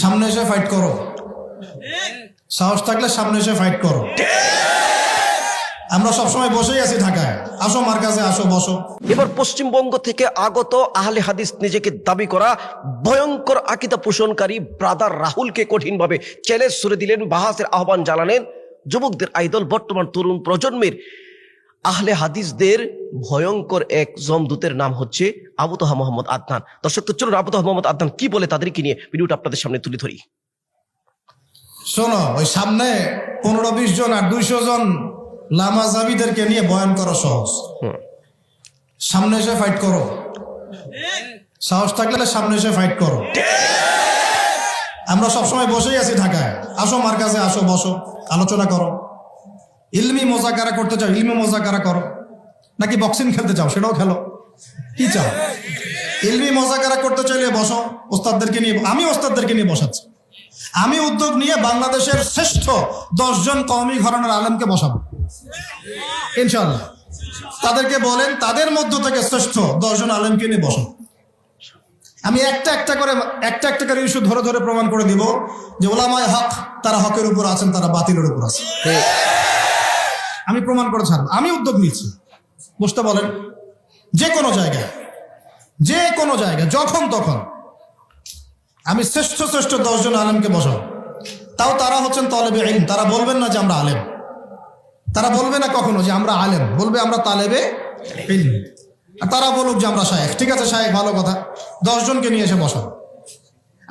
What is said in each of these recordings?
সামনে এসে ফাইট করো, সাহস থাকলে সামনে এসে ফাইট করো। আমরা সবসময় বসেই আছি ঢাকায়, আসো মার কাছে, আসো বসো। এবার পশ্চিমবঙ্গ থেকে আগত আহলে হাদিস নিজেকে দাবি করা ভয়ঙ্কর আকীদা পোষণকারী ব্রাদার রাহুলকে কঠিনভাবে চ্যালেঞ্জ ছুড়ে দিলেন, বাহাসের আহ্বান জানালেন যুবকদের আইদল বর্তমান তরুণ প্রজন্মের আহলে হাদিসদের ভয়ঙ্কর এক জমদূতের নাম হচ্ছে আবু তাহা মোহাম্মদ আদনান। দর্শক তো চলুন আবু তাহা মোহাম্মদ আদনান কি বলে তাদেরকে নিয়ে ভিডিওটা আপনাদের সামনে তুলে ধরি। শোনো, ওই সামনে 15-20 জন আর 200 জন লামাজাবিদেরকে নিয়ে বয়ান করা সহজ। সামনে এসে ফাইট করো, সাহস থাকলে সামনে এসে ফাইট করো। আমরা সবসময় বসেই আছি ঢাকায়, আসো মার কাছে, আসো বসো, আলোচনা করো। ইলমি মোজাকারা করতে চাও, ইলমি মোজাকারা করো, নাকি বক্সিং খেলতে চাও, সেটাও খেলো। কি চাও? ইলমি মোজাকারা করতে চাইলে বসো, ওস্তাদদেরকে নিয়ে। আমি ওস্তাদদেরকে নিয়ে বসাচ্ছি। আমি উদ্যোগ নিয়ে বাংলাদেশের শ্রেষ্ঠ 10 জন কওমি ঘরানার আলেমকে বসাবো ইনশাআল্লাহ। তাদেরকে বলেন তাদের মধ্য থেকে শ্রেষ্ঠ 10 জন আলেমকে নিয়ে বসাবো। আমি একটা একটা করে ইস্যু ধরে ধরে প্রমাণ করে দিব যে ওলামায়ে হক তারা হকের উপর আছেন, তারা বাতিলের উপর আছেন। আমি প্রমাণ করে ছাড়ব। আমি উদ্যোগ নিচ্ছি, বসতে বলেন। যে কোনো জায়গায় যখন তখন আমি শ্রেষ্ঠ 10 জন আলেমকে বসাবো। তাও তারা হচ্ছেন তলেবে ইলম। তারা বলবেন না যে আমরা আলেম, তারা বলবে না কখনো যে আমরা আলেম, বলবে আমরা তালেবে ইলম। আর তারা বলুক যে আমরা শায়েখ। ঠিক আছে, শায়েখ ভালো কথা, 10 জনকে নিয়ে এসে বসাবো।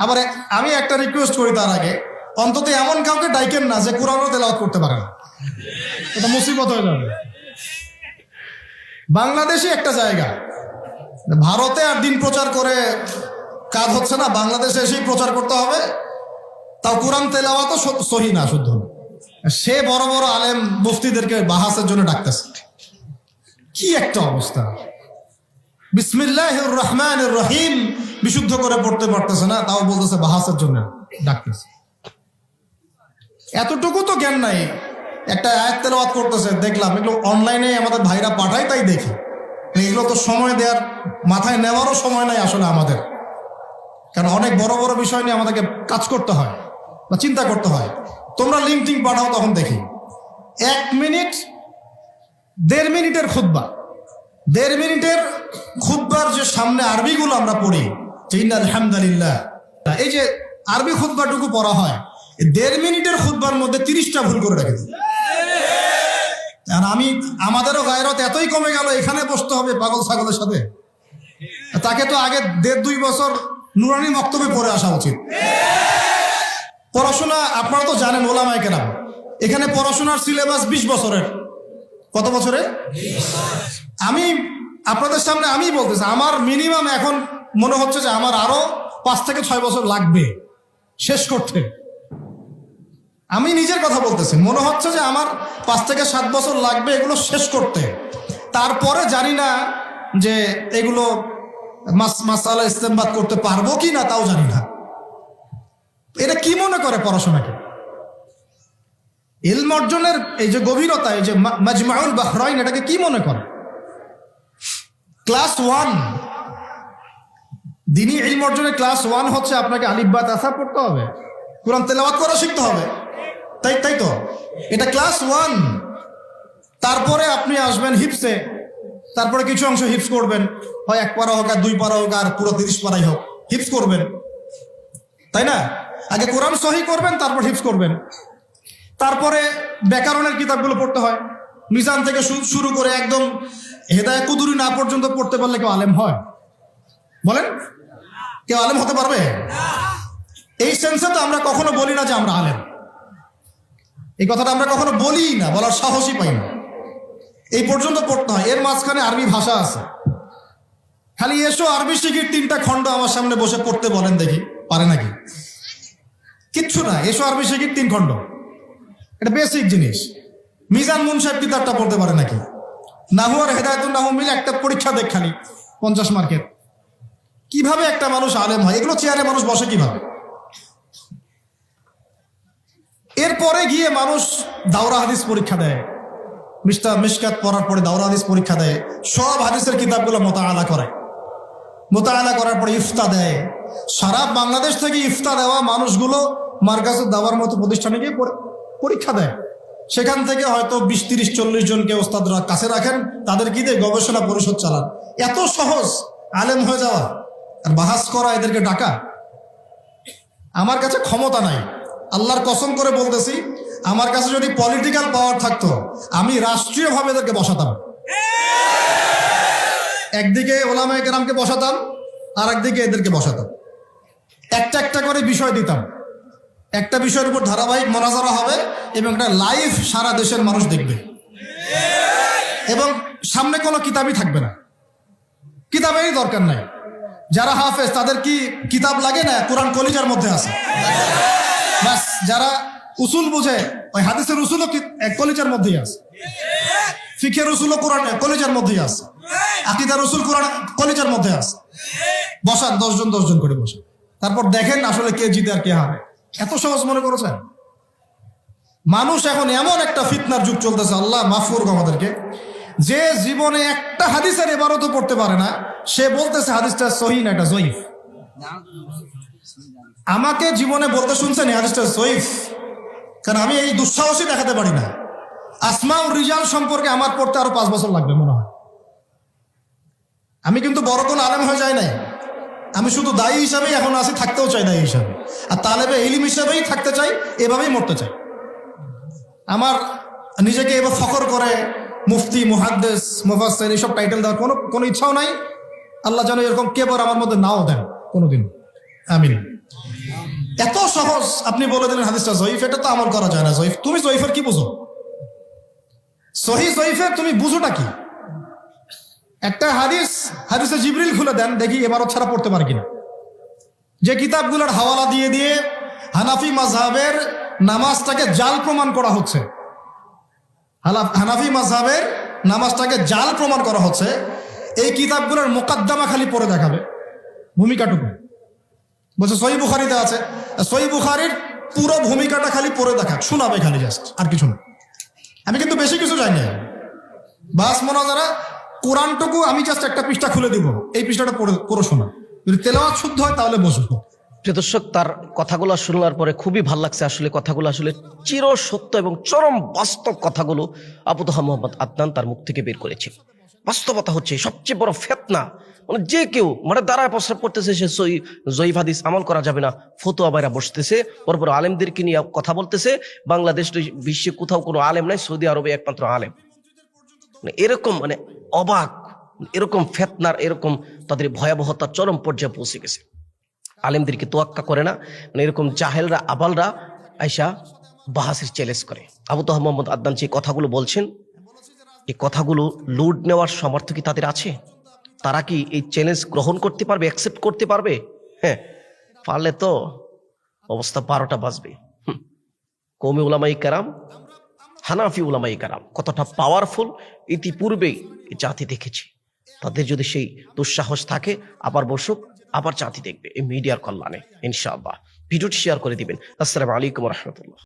আবার আমি একটা রিকোয়েস্ট করি, তার আগে অন্তত এমন কাউকে ডাইকেন না যে কোরআনও তেলাওয়াত করতে পারে না, এটা মুসিবত হয়ে যাবে। বাংলাদেশে একটা জায়গা, ভারতে আর দিন প্রচার করে কাজ হচ্ছে না, বাংলাদেশে এসেই প্রচার করতে হবে। তাও কোরআন তেলাওয়াতও সহি না, শুদ্ধ না। সে বড় বড় আলেম মুফতিদেরকে বাহাসের জন্য ডাকতেছে। কি একটা অবস্থা! বিসমিল্লাহির রহমানির রহিম বিশুদ্ধ করে পড়তে পারতেছে না, তাও বলতেছে বাহাসের জন্য ডাকতেছে। এতটুকু তো জ্ঞান নাই। একটা আয়াত তেলাওয়াত করতেছে, দেখলাম এগুলো অনলাইনে আমাদের ভাইরা পাঠায়, তাই দেখি। এগুলো তো সময় দেওয়ার, মাথায় নেওয়ারও সময় নাই আসলে আমাদের। কারণ অনেক বড় বড় বিষয় নিয়ে আমাদেরকে কাজ করতে হয় বা চিন্তা করতে হয়। তোমরা লিঙ্ক টিঙ্ক পাঠাও, তখন দেখি 1 মিনিট 1.5 মিনিটের খুতবা, 1.5 মিনিটের খুতবার যে সামনে আরবিগুলো আমরা পড়ি, আলহামদুলিল্লাহ, এই যে আরবি খুতবাটুকু পড়া হয়, 1.5 মিনিটের খুতবার মধ্যে 30টা ভুল করে রেখেছি। আর আমাদেরও গায়রত এতই কমে গেল, এখানে বসতে হবে পাগল ছাগলের সাথে। তাকে তো আগে 1.5-2 বছর নুরানি মক্তবে পড়ে আসা উচিত। পড়াশোনা আপনারা তো জানেন, ওলামায়ে কেরাম, এখানে পড়াশোনার সিলেবাস 20 বছরের। কত বছরে? আমি আপনাদের সামনে আমি বলতেছি, আমার মিনিমাম এখন মনে হচ্ছে যে আমার আরো 5 থেকে 6 বছর লাগবে শেষ করতে। আমি নিজের কথা বলতেছি, মনে হচ্ছে যে আমার 5 থেকে 7 বছর লাগবে এগুলো শেষ করতে। তারপরে জানি না যে এগুলো মাসালা ইস্তেমবাদ করতে পারবো কি না, তাও জানি না। এটা কি মনে করে পড়াশোনাকে? ইলম অর্জনের এই যে গভীরতা, এই যে মাজমাউল বাহরাইন, এটাকে কি মনে করে? ক্লাস 1 দিনী ইলম অর্জনের ক্লাস 1 হচ্ছে আপনাকে আলিফ বা তাসা পড়তে হবে, কোরআন তেলাওয়াত করা শিখতে হবে, তাই তো। এটা ক্লাস 1। তারপরে আপনি আসবেন হিফসে, তারপরে কিছু অংশ হিফস করবেন, হয় 1 পারা হোক আর 2 পারা হোক আর পুরো 30 পারাই হোক, হিফস করবেন, তাই না? আগে কোরআন সহি করবেন, তারপর হিফস করবেন। তারপরে ব্যাকরণের কিতাবগুলো পড়তে হয়, মিজান থেকে শুরু করে একদম হেদায়ে কুদুরি না পর্যন্ত পড়তে পারলে কেউ আলেম হয়? বলেন, কেউ আলেম হতে পারবে? এই সেন্সে তো আমরা কখনো বলি না যে আমরা আলেম। এই কথাটা আমরা কখনো বলি না, বলার সাহসই পাই না। এই পর্যন্ত পড়তে হয়। এর মাঝখানে আরবি ভাষা আছে, খালি এসো আরবি শিখির 3টা খণ্ড আমার সামনে বসে পড়তে বলেন দেখি, পারে নাকি? কিচ্ছু না, এসো আরবি শিখির 3 খণ্ড, এটা বেসিক জিনিস। মিজান মুনসাহেব কিতাবটা পড়তে পারে নাকি? নাহু আর হেদায়েতুন নাহু মিলে একটা পরীক্ষা দেখ খালি 50 মার্কের। কিভাবে একটা মানুষ আলেম হয়? এগুলো চেয়ারে মানুষ বসে কিভাবে? এরপরে গিয়ে মানুষ দাওরা হাদিস পরীক্ষা দেয়, মিশকাত পড়ার পরে দাওরা হাদিস পরীক্ষা দেয়, সব হাদিসের কিতাবগুলো মোতাআলা করে, মোতাআলা করার পরে ইফতা দেয়, সারা বাংলাদেশ থেকে ইফতার দেওয়া মানুষগুলো মার্কাজুদ দাওয়ার মতো প্রতিষ্ঠানে গিয়ে পরীক্ষা দেয়। সেখান থেকে হয়তো 20-30-40 জনকে ওস্তাদরা কাছে রাখেন, তাদের কি দিয়ে গবেষণা পরিষদ চালান। এত সহজ আলেম হয়ে যাওয়া আর বাহাস করা, এদেরকে ডাকা। আমার কাছে ক্ষমতা নাই, আল্লাহর কসম করে বলতেছি, আমার কাছে যদি পলিটিক্যাল পাওয়ার থাকতো আমি রাষ্ট্রীয়ভাবে এদেরকে বসাতাম। একদিকে ওলামায়ে কেরামকে বসাতাম, আর একদিকে এদেরকে বসাতাম। একটা একটা করে বিষয় দিতাম, একটা বিষয়ের উপর ধারাবাহিক মোনাজারা হবে এবং একটা লাইভ সারা দেশের মানুষ দেখবে। এবং সামনে কোনো কিতাবই থাকবে না, কিতাবেরই দরকার নাই। যারা হাফেজ তাদের কি কিতাব লাগে না? কোরআন কলিজার মধ্যে আছে। বাস যারা উসুল বুঝে ওই হাদিসের উসুলও কলিজার মধ্যেই আছে, ফিকের উসুলও কোরআন কলিজার মধ্যেই আছে, আকীদার উসুল কোরআন কলিজার মধ্যে আছে। বসান 10 জন 10 জন করে বসান, তারপর দেখেন আসলে কে জিতে আর কে হারে। এত সহজ মনে করেছেন? মানুষ এখন এমন একটা ফিতনার যুগ চলতেছে, আল্লাহ মাফ করুক আমাদেরকে, যে জীবনে একটা হাদিসের ইবারতও পড়তে পারে না, সে বলতেছে হাদিসটা সহিহ না, এটা জয়ীফ। আমাকে জীবনে বলতে শুনছেন এই হাদিসটা জয়ীফ, কারণ আমি এই দুঃসাহসী দেখাতে পারি না। আসমাউর রিজাল সম্পর্কে আমার পড়তে আরো 5 বছর লাগবে মনে হয়। আমি কিন্তু বড় কোন আলেম হয়ে যাই নাই, আমি শুধু দায়ী হিসাবেই এখন আছি, থাকতেও চাই দায়ী হিসাবে, আর তালেবে ইলম হিসাবেই থাকতে চাই, এভাবেই মরতে চাই। আমার নিজেকে এবার ফখর করে মুফতি, মুহাদ্দিস, মুফাসসির এইসব টাইটেল দেওয়ার কোনো ইচ্ছাও নাই। আল্লাহ যেন এরকম কেবর আমার মধ্যে নাও দেন কোনোদিন, আমিন। এত সহজ আপনি বলে দিলেন হাদিসটা জয়ীফ, এটা তো আমল করা যায় না। জয়ীফ, তুমি জয়ীফের কি বুঝো? সহিহ জয়ীফের তুমি বুঝোটা কি? একটা হাদিসে জিবরিল খুলে দেন, দেখি এবারও ছাড়া পড়তে পারে কিনা। যে কিতাবগুলোর হাওয়ালা দিয়ে দিয়ে হানাফি মাযহাবের নামাজটাকে জাল প্রমাণ করা হচ্ছে, হানাফি মাযহাবের নামাজটাকে জাল প্রমাণ করা হচ্ছে, এই কিতাবগুলোর মুকাদ্দামা খালি পড়ে দেখাবে, ভূমিকাটুকু বলছে সহিহ বুখারীতে আছে, সহিহ বুখারীর পুরো ভূমিকাটা খালি পড়ে দেখা, শোনাবে খালি, জাস্ট আর কিছু না। আমি কিন্তু বেশি কিছু জানি না, বাস মোনাজারা কোরআনটুকু আমি জাস্ট একটা পৃষ্ঠা খুলে দিব, এই পৃষ্ঠাটা পড়ে শোনা, যদি তেলাওয়াত শুদ্ধ হয় তাহলে বসবো। প্রিয় দর্শক, তার কথাগুলো শোনার পরে খুবই ভালো লাগছে। আসলে কথাগুলো আসলে চির সত্য এবং চরম বাস্তব কথাগুলো আবু তোহা মোহাম্মদ আদনান তার মুখ থেকে বের করেছে। বাস্তবতা হচ্ছে সবচেয়ে বড় ফিতনা, মানে যে কেউ মানে দাঁড়ায় প্রস্রাব করতেছে, সে জয়ীফ হাদিস আমল করা যাবে না, ফতোয়া বাইরা বসতেছে, বড় বড় আলেমদেরকে নিয়ে কথা বলতেছে। বাংলাদেশ বিশ্বে কোথাও কোনো আলেম নাই, সৌদি আরবে একমাত্র আলেম। মানে এরকম, মানে অবাক, এরকম ফিতনার, এরকম তাদের ভয়াবহতা চরম পর্যায়ে পৌঁছে গেছে। আলেমদেরকে তোয়াক্কা করে না, মানে এরকম জাহেলরা, আবালরা আইসা বাহাসের চ্যালেঞ্জ করে। আবু তোহা মোহাম্মদ আদনান যে কথাগুলো বলছেন, এই কথাগুলো লুট নেওয়ার সামর্থ্য কি তাদের আছে? তারা কি এই চ্যালেঞ্জ গ্রহণ করতে পারবে, অ্যাকসেপ্ট করতে পারবে? হ্যাঁ, পারলে তো অবস্থা 12টা বাজবে। কওমি উলামায়ে কেরাম, হানাফি উলামায়ে কেরাম কতটা পাওয়ারফুল ইতিপূর্বেই এই জাতি দেখেছে। তাদের যদি সেই দুঃসাহস থাকে, আবার বসুক, আবার জাতি দেখবে এই মিডিয়ার কল্যাণে ইনশাআল্লাহ। ভিডিওটি শেয়ার করে দিবেন। আসসালামু আলাইকুম ওয়া রাহমাতুল্লাহ।